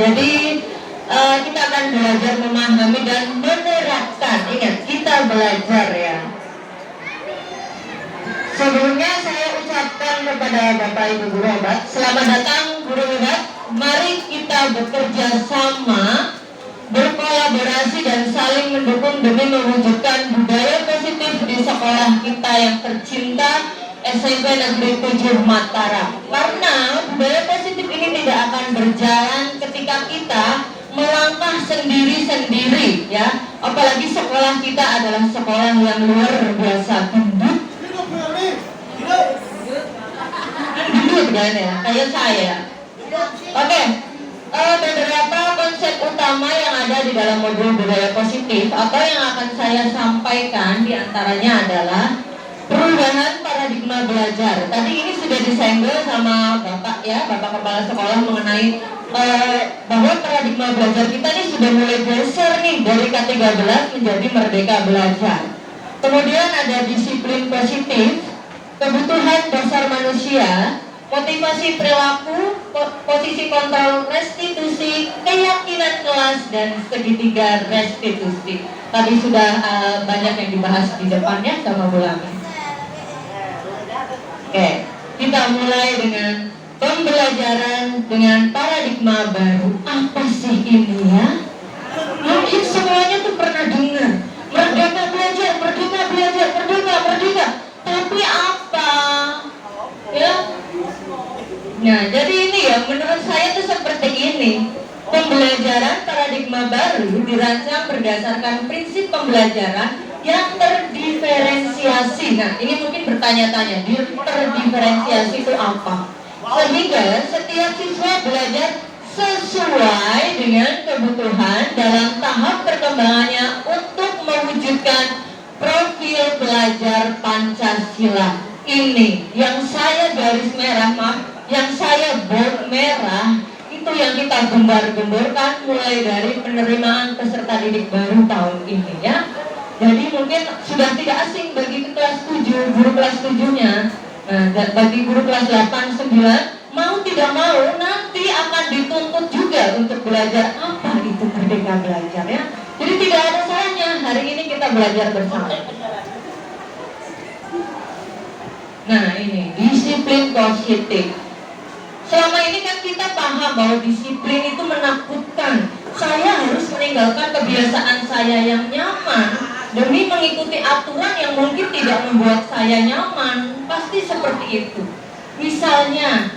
Jadi kita akan belajar memahami dan menerapkan. Ingat, kita belajar ya. Sebelumnya saya ucapkan kepada Bapak Ibu guru hebat, selamat datang guru hebat. Mari kita bekerja sama, berkolaborasi dan saling mendukung demi mewujudkan budaya positif di sekolah kita yang tercinta, SMP Negeri 7 Mataram. Karena budaya positif ini tidak akan berjalan ketika kita melangkah sendiri-sendiri ya. Apalagi sekolah kita adalah sekolah yang luar biasa gendut. Gendut kan ya, kayak saya. Oke. Beberapa konsep utama yang ada di dalam modul budaya positif atau yang akan saya sampaikan diantaranya adalah perubahan paradigma belajar. Tadi ini sudah disenggol sama Bapak ya, Bapak Kepala Sekolah mengenai bahwa paradigma belajar kita ini sudah mulai geser nih dari K13 menjadi Merdeka Belajar. Kemudian ada disiplin positif, kebutuhan dasar manusia, motivasi perilaku, posisi kontrol restitusi, keyakinan kelas, dan segitiga restitusi. Tadi sudah banyak yang dibahas di depannya sama Bu Lami. Oke, kita mulai dengan pembelajaran dengan paradigma baru. Apa sih ini ya? Mungkin semuanya tuh pernah dengar Merdeka Belajar, Merdeka Belajar, Merdeka, Merdeka. Tapi apa? Ya. Nah, jadi ini ya, menurut saya tuh seperti ini. Pembelajaran paradigma baru dirancang berdasarkan prinsip pembelajaran yang terdiferensiasi. Nah, ini mungkin bertanya-tanya, terdiferensiasi itu apa? Sehingga setiap siswa belajar sesuai dengan kebutuhan dalam tahap perkembangannya untuk mewujudkan profil belajar Pancasila. Ini yang saya garis merah, yang saya bold merah, itu yang kita gembar-gemborkan mulai dari penerimaan peserta didik baru tahun ini ya. Jadi mungkin sudah tidak asing bagi kelas 7, guru kelas 7-nya. Nah, bagi guru kelas 8, 9, mau tidak mau nanti akan dituntut juga untuk belajar apa itu Merdeka Belajar ya. Jadi tidak ada salahnya hari ini kita belajar bersama. Nah, ini disiplin positif. Selama ini kan kita paham bahwa disiplin itu menakutkan. Saya harus meninggalkan kebiasaan saya yang nyaman demi mengikuti aturan yang mungkin tidak membuat saya nyaman. Pasti seperti itu. Misalnya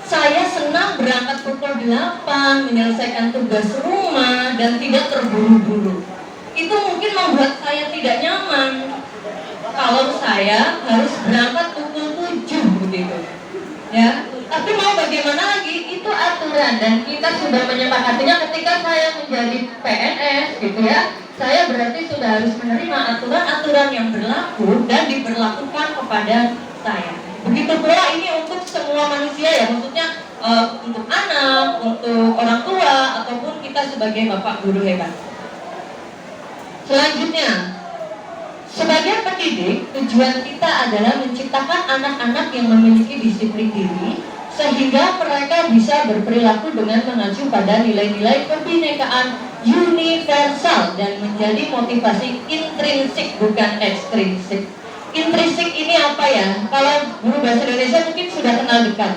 saya senang berangkat pukul 8, menyelesaikan tugas rumah dan tidak terburu-buru. Itu mungkin membuat saya tidak nyaman. Kalau saya harus berangkat pukul 7 begitu. Ya, tapi mau bagaimana lagi, itu aturan dan kita sudah menyepakatinya ketika saya menjadi PNS gitu ya. Saya berarti sudah harus menerima aturan-aturan yang berlaku dan diberlakukan kepada saya. Begitu pula ini untuk semua manusia ya, maksudnya untuk anak, untuk orang tua ataupun kita sebagai bapak guru hebat. Selanjutnya, sebagai pendidik, tujuan kita adalah menciptakan anak-anak yang memiliki disiplin diri sehingga mereka bisa berperilaku dengan mengacu pada nilai-nilai kebinekaan universal dan menjadi motivasi intrinsik bukan ekstrinsik. Intrinsik ini apa ya? Kalau guru bahasa Indonesia mungkin sudah kenal dekat.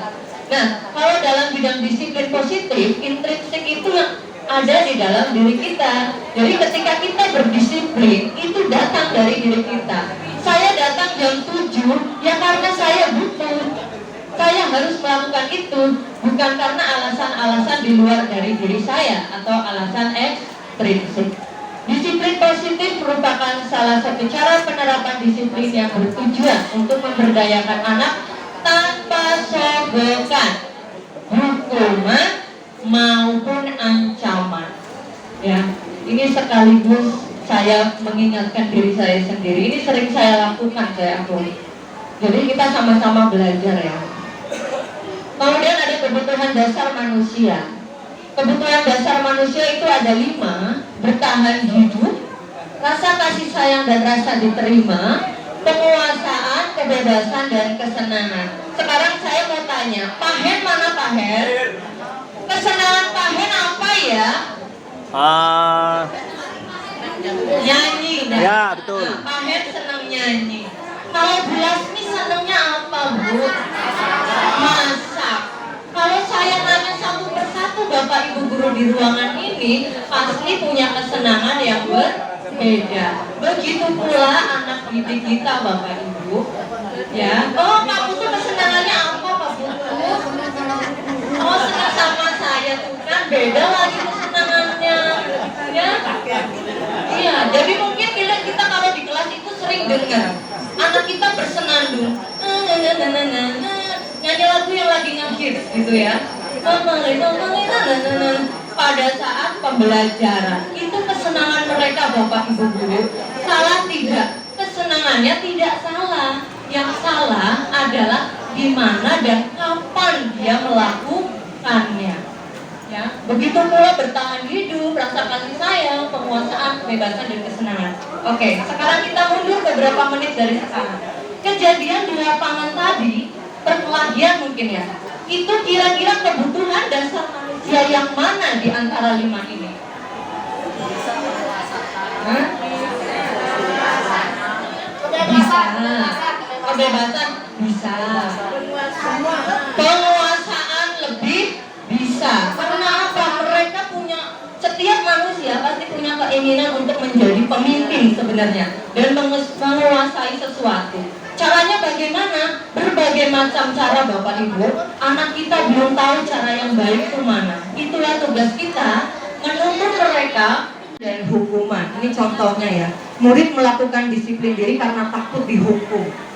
Nah, kalau dalam bidang disiplin positif, intrinsik itu yang ada di dalam diri kita. Jadi ketika kita berdisiplin, itu datang dari diri kita. Saya datang jam 7, ya karena saya butuh. Saya harus melakukan itu, bukan karena alasan-alasan di luar dari diri saya atau alasan ekstrinsik. Disiplin positif merupakan salah satu cara penerapan disiplin yang bertujuan untuk memberdayakan anak tanpa sogokan, hukuman maupun ancaman. Ya, ini sekaligus saya mengingatkan diri saya sendiri. Ini sering saya lakukan, saya akui. Jadi kita sama-sama belajar ya. Kemudian ada kebutuhan dasar manusia. Kebutuhan dasar manusia itu ada 5: bertahan hidup, rasa kasih sayang dan rasa diterima, penguasaan, kebebasan, dan kesenangan. Sekarang saya mau tanya, Pak Hen mana Pak Hen? Kesenangan Pak Hen apa ya? Nyanyi. Ya, betul. Nah, Pak Hen senang nyanyi. Kalau Bu Lasmi senangnya apa, Bu? Masak. Kalau saya nanya satu persatu Bapak Ibu guru di ruangan ini, pasti punya kesenangan yang berbeda. Begitu pula anak didik kita Bapak Ibu. Ya, oh Pak Putu kesenangannya apa Pak Putu? Oh senang sama saya tuh kan beda lagi kesenangannya. Ya, iya. Jadi mungkin kita kalau di kelas itu sering dengar anak kita bersenandung, nyanyi lagu yang lagi ngehits gitu ya. Pada saat pembelajaran itu kesenangan mereka Bapak Ibu guru. Salah tidak? Kesenangannya tidak salah. Yang salah adalah di mana dan kapan dia melakukannya. Ya, begitu pula bertahan hidup, rasa kasih sayang, penguasaan, kebebasan dan kesenangan. Oke, sekarang kita mundur beberapa menit dari sekarang. Kejadian di lapangan tadi, perkelahian mungkin ya. Itu kira-kira kebutuhan dasar manusia yang mana di antara 5 ini? Hah? Bisa. Kebebasan bisa. Penguasaan lebih bisa. Karena apa? Mereka punya, setiap manusia pasti punya keinginan untuk menjadi pemimpin sebenarnya dan menguasai sesuatu. Caranya bagaimana? Berbagai macam cara Bapak Ibu. Anak kita belum tahu cara yang baik itu mana. Itulah tugas kita, menuntut mereka dari hukuman. Ini contohnya ya. Murid melakukan disiplin diri karena takut dihukum.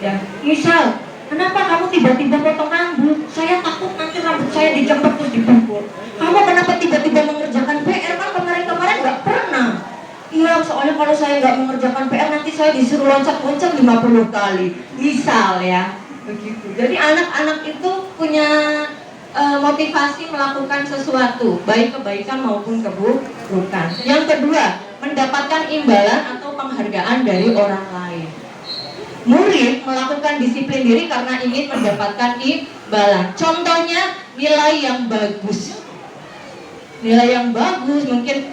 Ya, misal, kenapa kamu tiba-tiba potong rambut? Saya takut nanti rambut saya dijemput terus dipukul. Kamu kenapa tiba-tiba mengerjakan PR? Kan kemarin-kemarin nggak pernah. Iya, soalnya kalau saya nggak mengerjakan PR nanti saya disuruh loncat-loncat 50 kali. Misal ya, begitu. Jadi anak-anak itu punya motivasi melakukan sesuatu, baik kebaikan maupun keburukan. Yang kedua, mendapatkan imbalan atau penghargaan dari orang lain. Murid melakukan disiplin diri karena ingin mendapatkan imbalan. Contohnya nilai yang bagus. Nilai yang bagus mungkin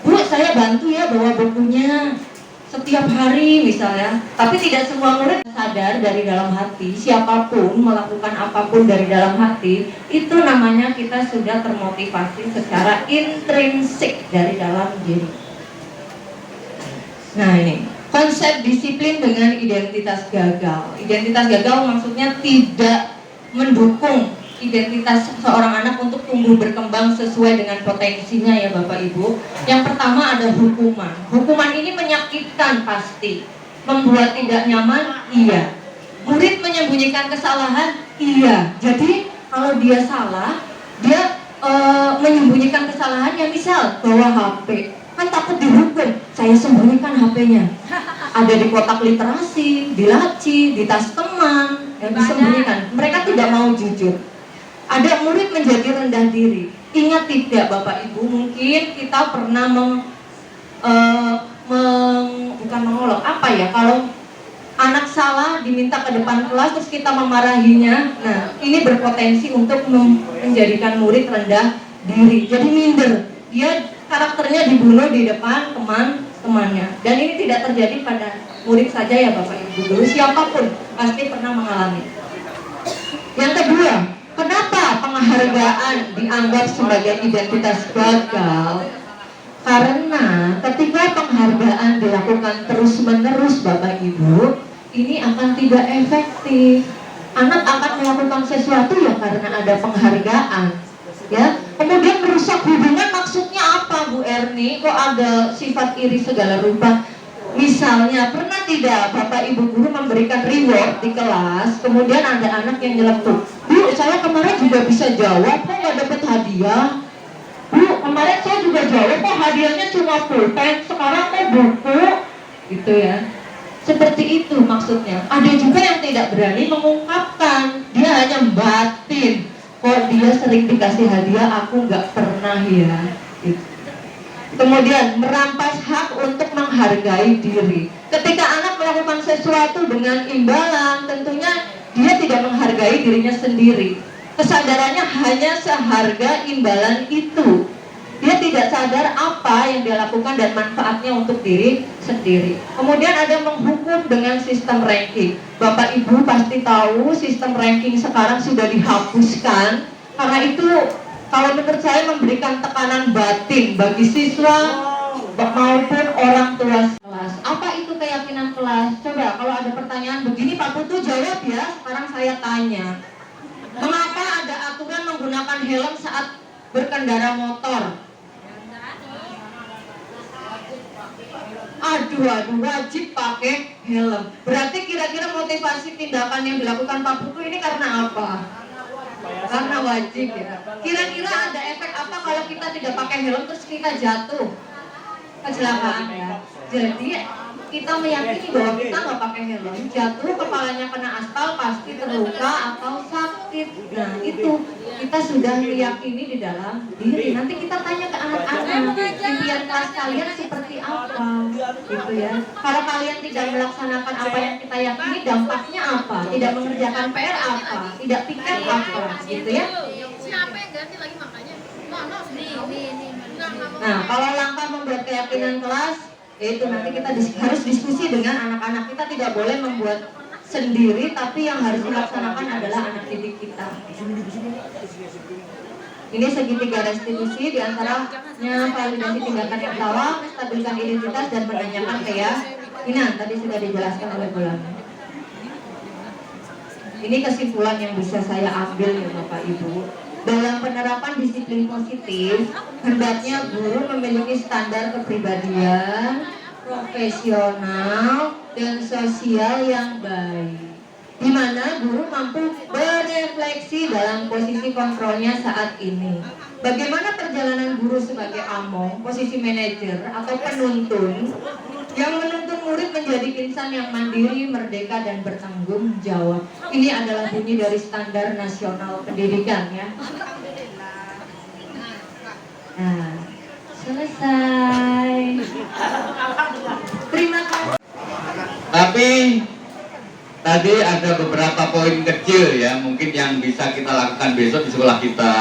Bu, saya bantu ya bawa bukunya setiap hari misalnya. Tapi tidak semua murid sadar dari dalam hati, siapapun melakukan apapun dari dalam hati, itu namanya kita sudah termotivasi secara intrinsik dari dalam diri. Nah ini, konsep disiplin dengan identitas gagal. Identitas gagal maksudnya tidak mendukung identitas seorang anak untuk tumbuh berkembang sesuai dengan potensinya ya Bapak Ibu. Yang pertama ada hukuman. Hukuman ini menyakitkan pasti. Membuat tidak nyaman? Iya. Murid menyembunyikan kesalahan? Iya. Jadi kalau dia salah, dia menyembunyikan kesalahannya, misal bawa HP. Kan takut dihukum, saya sembunyikan HP-nya. Ada di kotak literasi, di laci, di tas teman, yang disembunyikan. Mereka tidak mau jujur. Ada murid menjadi rendah diri. Ingat tidak Bapak Ibu, mungkin kita pernah bukan mengolok, apa ya, kalau anak salah diminta ke depan kelas terus kita memarahinya. Nah, ini berpotensi untuk menjadikan murid rendah diri. Jadi minder. Dia karakternya dibunuh di depan teman-temannya. Dan ini tidak terjadi pada murid saja ya Bapak Ibu guru, siapapun pasti pernah mengalami. Yang kedua, kenapa penghargaan dianggap sebagai identitas gagal? Karena ketika penghargaan dilakukan terus-menerus Bapak Ibu, ini akan tidak efektif. Anak akan melakukan sesuatu ya karena ada penghargaan. Ya, kemudian merusak hubungan maksudnya apa Bu Erni? Kok ada sifat iri segala rupa? Misalnya, pernah tidak Bapak Ibu guru memberikan reward di kelas, kemudian ada anak yang nyeletuk, Bu, saya kemarin juga bisa jawab, kok nggak dapat hadiah? Bu, kemarin saya juga jawab, kok hadiahnya cuma pulpen, sekarang kok buku? Gitu ya. Seperti itu maksudnya. Ada juga yang tidak berani mengungkapkan, dia hanya batin. Kok dia sering dikasih hadiah, aku nggak pernah ya. Gitu. Kemudian merampas hak untuk menghargai diri. Ketika anak melakukan sesuatu dengan imbalan, tentunya dia tidak menghargai dirinya sendiri. Kesadarannya hanya seharga imbalan itu. Dia tidak sadar apa yang dia lakukan dan manfaatnya untuk diri sendiri. Kemudian ada menghukum dengan sistem ranking. Bapak Ibu pasti tahu sistem ranking sekarang sudah dihapuskan. Karena itu kalau menurut saya memberikan tekanan batin bagi siswa maupun orang tua kelas. Apa itu keyakinan kelas? Coba kalau ada pertanyaan begini Pak Putu jawab ya. Sekarang saya tanya. Mengapa ada aturan menggunakan helm saat berkendara motor? Aduh, wajib pakai helm. Berarti kira-kira motivasi tindakan yang dilakukan Pak Putu ini karena apa? Karena wajib ya. Kira-kira ada efek apa kalau kita tidak pakai helm terus kita jatuh? Kecelakaan ya. Jadi kita meyakini bahwa kita nggak pakai helm, jatuh kepalanya kena aspal pasti terluka atau sakit. Nah itu kita sudah meyakini di dalam diri. Nanti kita tanya ke anak-anak, impian kelas kalian seperti apa, gitu ya. Kalau kalian tidak melaksanakan apa yang kita yakini, dampaknya apa? Tidak mengerjakan PR apa? Tidak piket apa, gitu ya. Siapa yang ganti lagi makanya? Nah, kalau langkah membuat keyakinan kelas, yaitu nanti kita harus diskusi dengan anak-anak. Kita tidak boleh membuat sendiri, tapi yang harus dilaksanakan adalah anak didik kita. Ini segitiga restitusi, diantaranya validasi tindakan pertama, menstabilkan identitas dan menanyakan keyakinan. Tadi sudah dijelaskan oleh Bulan. Ini kesimpulan yang bisa saya ambil ya Bapak Ibu. Dalam penerapan disiplin positif, hendaknya guru memiliki standar kepribadian, profesional, dan sosial yang baik, di mana guru mampu berefleksi dalam posisi kontrolnya saat ini. Bagaimana perjalanan guru sebagai among, posisi manajer atau penuntun, yang menuntun murid menjadi insan yang mandiri, merdeka, dan bertanggung jawab. Ini adalah bunyi dari standar nasional pendidikan ya. Nah, selesai. Terima kasih. Tapi tadi ada beberapa poin kecil ya, mungkin yang bisa kita lakukan besok di sekolah kita.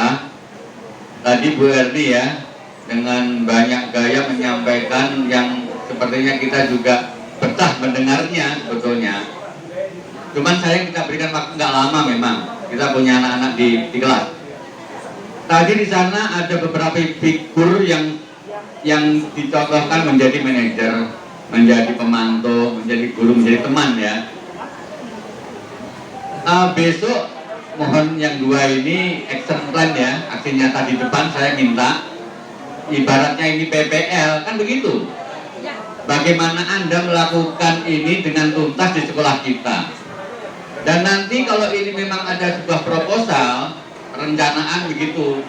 Tadi Bu Erni ya, dengan banyak gaya menyampaikan yang sepertinya kita juga betah mendengarnya sebetulnya. Cuman saya kita berikan waktu nggak lama memang. Kita punya anak-anak di kelas. Tadi di sana ada beberapa figur yang dicontohkan menjadi manajer, menjadi pemantau, menjadi guru, menjadi teman ya. Besok mohon yang dua ini action plan ya, aksi nyata di depan saya minta. Ibaratnya ini PPL kan begitu. Bagaimana Anda melakukan ini dengan tuntas di sekolah kita. Dan nanti kalau ini memang ada sebuah proposal, perencanaan begitu,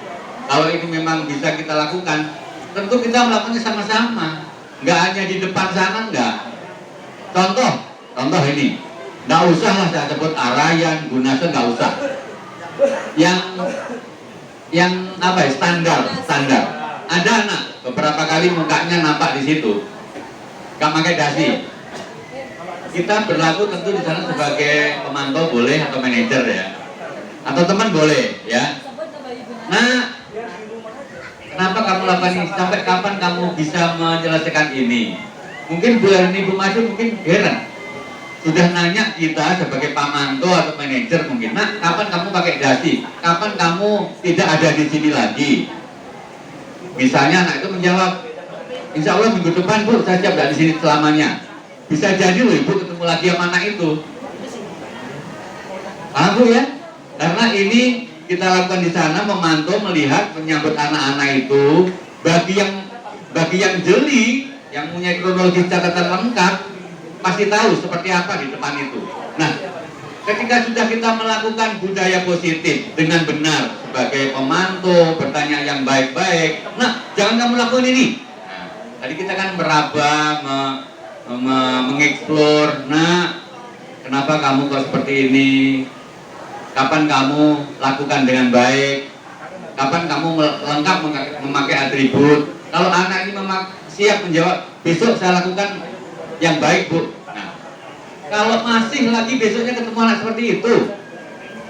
kalau ini memang bisa kita lakukan, tentu kita melakukannya sama-sama. Nggak hanya di depan sana, nggak. Contoh ini. Nggak usah lah saya sebut Arayan, Gunasen, nggak usah. Yang apa ya, standar. Ada anak, beberapa kali mukanya nampak di situ. Gak pakai dasi. Kita berlaku tentu di sana sebagai pemantau boleh atau manajer ya, atau teman boleh ya. Nah, kenapa kamu lakukan ini? Sampai kapan kamu bisa menyelesaikan ini? Mungkin bulan ini Bu Maju mungkin heran. Sudah nanya kita sebagai pemantau atau manajer mungkin, nah kapan kamu pakai dasi? Kapan kamu tidak ada di sini lagi? Misalnya anak itu menjawab, Insya Allah minggu depan Bu, saya siap di sini selamanya. Bisa jadi loh Ibu ketemu lagi sama anak itu. Paham Bu ya? Karena ini kita lakukan di sana, memantau, melihat, menyambut anak-anak itu. Bagi yang jeli, yang punya kronologi catatan lengkap, pasti tahu seperti apa di depan itu. Nah, ketika sudah kita melakukan budaya positif dengan benar sebagai pemantau, bertanya yang baik-baik, nah jangan kamu lakukan ini. Tadi kita kan meraba, mengeksplor, nah kenapa kamu kok seperti ini? Kapan kamu lakukan dengan baik? Kapan kamu lengkap memakai atribut? Kalau anak ini siap menjawab, besok saya lakukan yang baik Bu. Nah, kalau masih lagi besoknya ketemu anak seperti itu,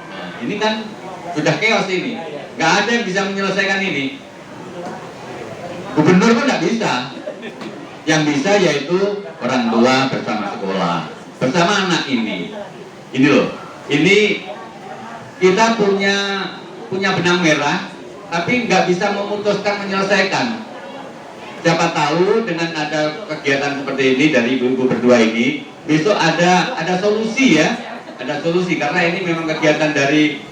nah, ini kan Sudah chaos ini. Nggak ada yang bisa menyelesaikan ini. Gubernur pun nggak bisa. Yang bisa yaitu orang tua bersama sekolah, bersama anak ini. Ini loh. Ini kita punya benang merah, tapi nggak bisa memutuskan menyelesaikan. Siapa tahu dengan ada kegiatan seperti ini dari ibu-ibu berdua ini, besok ada solusi ya, ada solusi karena ini memang kegiatan dari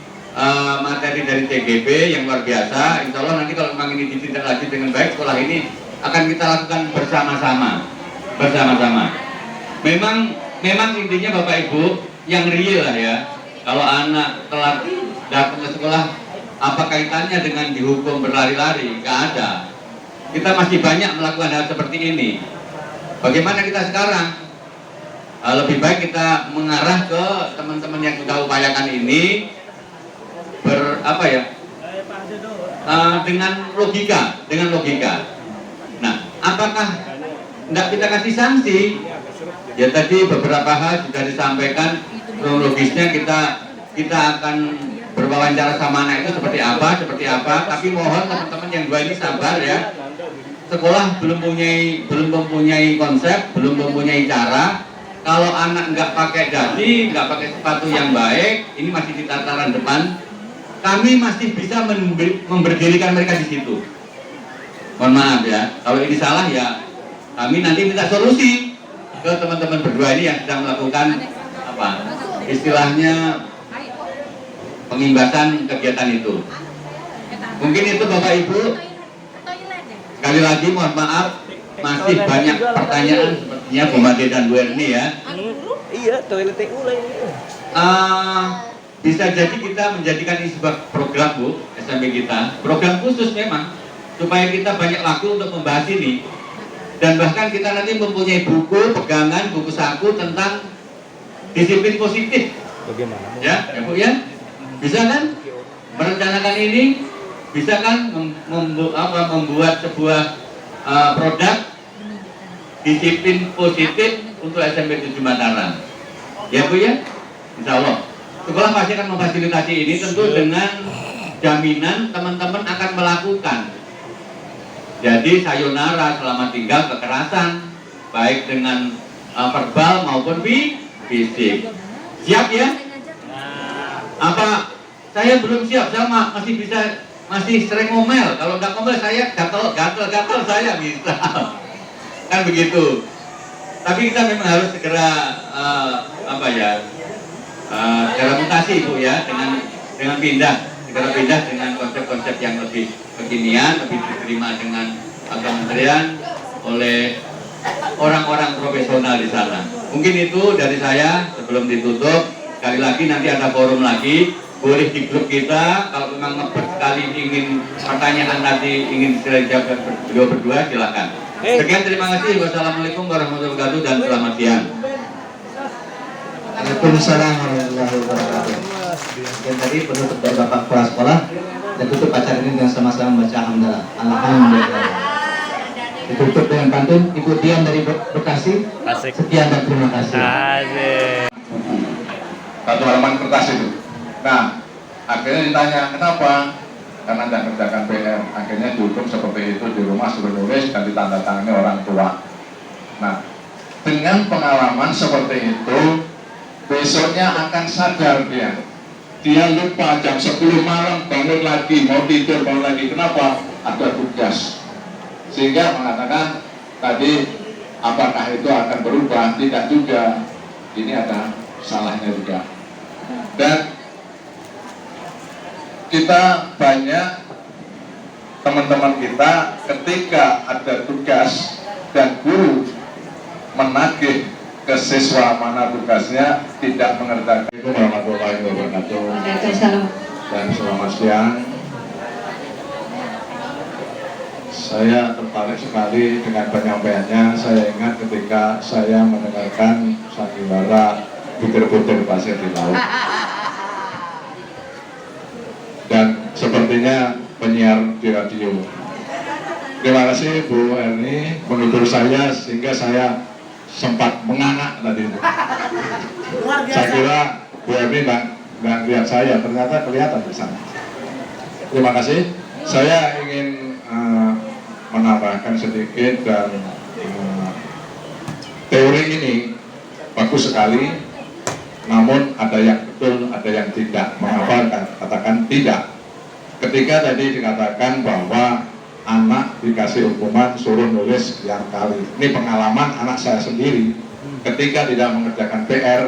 materi dari TGB yang luar biasa. Insya Allah nanti kalau memang ini ditindak lanjut dengan baik, sekolah ini akan kita lakukan bersama-sama. Memang intinya Bapak Ibu yang real lah ya. Kalau anak telat datang ke sekolah, apa kaitannya dengan dihukum berlari-lari? Nggak ada. Kita masih banyak melakukan hal seperti ini. Bagaimana kita sekarang? Lebih baik kita mengarah ke teman-teman yang sudah upayakan ini dengan logika. Nah, apakah tidak kita kasih sanksi? Ya tadi beberapa hal sudah disampaikan kronologisnya, kita akan berwawancara sama anak itu seperti apa. Tapi mohon teman-teman yang dua ini sabar ya. Sekolah belum mempunyai konsep, belum mempunyai cara. Kalau anak nggak pakai dasi, nggak pakai sepatu yang baik, ini masih di tataran depan, kami masih bisa memberdirikan mereka di situ. Mohon maaf ya, kalau ini salah ya kami nanti minta solusi ke teman-teman berdua ini yang sedang melakukan istilahnya pengimbasan kegiatan itu. Mungkin itu Bapak Ibu. Sekali lagi mohon maaf, masih banyak pertanyaan sepertinya Bu Made dan Bu Erni ya. Iya, toilet ulang. Bisa jadi kita menjadikan ini sebuah program Bu, SMP kita, program khusus memang supaya kita banyak waktu untuk membahas ini. Dan bahkan kita nanti mempunyai buku pegangan, buku saku tentang disiplin positif. Bagaimana? Ya Bu ya? Bisa kan merencanakan ini? Bisa kan membuat sebuah produk disiplin positif untuk SMP 7 Mataram? Ya Bu ya? Insya Allah. Sekolah pasti akan memfasilitasi ini tentu dengan jaminan teman-teman akan melakukan. Jadi sayonara selamat tinggal kekerasan, baik dengan verbal maupun fisik. Siap ya? Apa saya belum siap? Saya masih sering ngomel. Kalau nggak ngomel saya gatel saya bisa. Kan begitu. Tapi kita memang harus segera segera mutasi Bu ya, dengan segera pindah dengan konsep-konsep yang lebih kekinian, lebih diterima dengan kementerian oleh orang-orang profesional di sana. Mungkin itu dari saya sebelum ditutup. Sekali lagi nanti ada forum lagi, boleh di grup kita. Kalau memang ngebet sekali ingin pertanyaan nanti ingin dijawab beliau berdua silakan. Sekian, terima kasih. Wassalamualaikum warahmatullahi wabarakatuh dan selamat siang. Waalaikumsalam warahmatullahi wabarakatuh. Dan tadi penutup dari Bapak Kepala Sekolah dan tutup acara ini dengan sama-sama membaca alhamdulillah. Alhamdulillah. Ditutup dengan pantun Ibu Dian dari Bekasi. Asik. Sekian dan terima kasih. Asik. Satu halaman kertas itu. Nah, akhirnya ditanya kenapa? Karena tidak kerjakan PR. Akhirnya dihukum seperti itu, di rumah suruh nulis dan ditandatangani orang tua. Nah, dengan pengalaman seperti itu, besoknya akan sadar dia. Dia lupa jam 10 malam bangun lagi, mau tidur bangun lagi. Kenapa? Ada tugas. Sehingga mengatakan tadi, apakah itu akan berubah? Tidak juga. Ini ada salahnya juga. Dan kita banyak teman-teman kita ketika ada tugas dan guru menagih ke siswa mana tugasnya tidak mengerjakan. Assalamualaikum warahmatullahi wabarakatuh. Waalaikumsalam. Dan selamat siang. Saya tertarik sekali dengan penyampaiannya. Saya ingat ketika saya mendengarkan sandiwara butir-butir pasir di laut. Dan sepertinya penyiar di radio. Terima kasih Bu Erni menghibur saya sehingga saya sempat menganga tadi itu. Saya kira Bu Erni nggak lihat saya, ternyata kelihatan di sana. Terima kasih. Saya ingin menambahkan sedikit dan teori ini bagus sekali, namun ada yang betul, ada yang tidak. Mengapa katakan tidak? Ketika tadi dikatakan bahwa anak dikasih hukuman suruh nulis sekian kali. Ini pengalaman anak saya sendiri. Ketika tidak mengerjakan PR,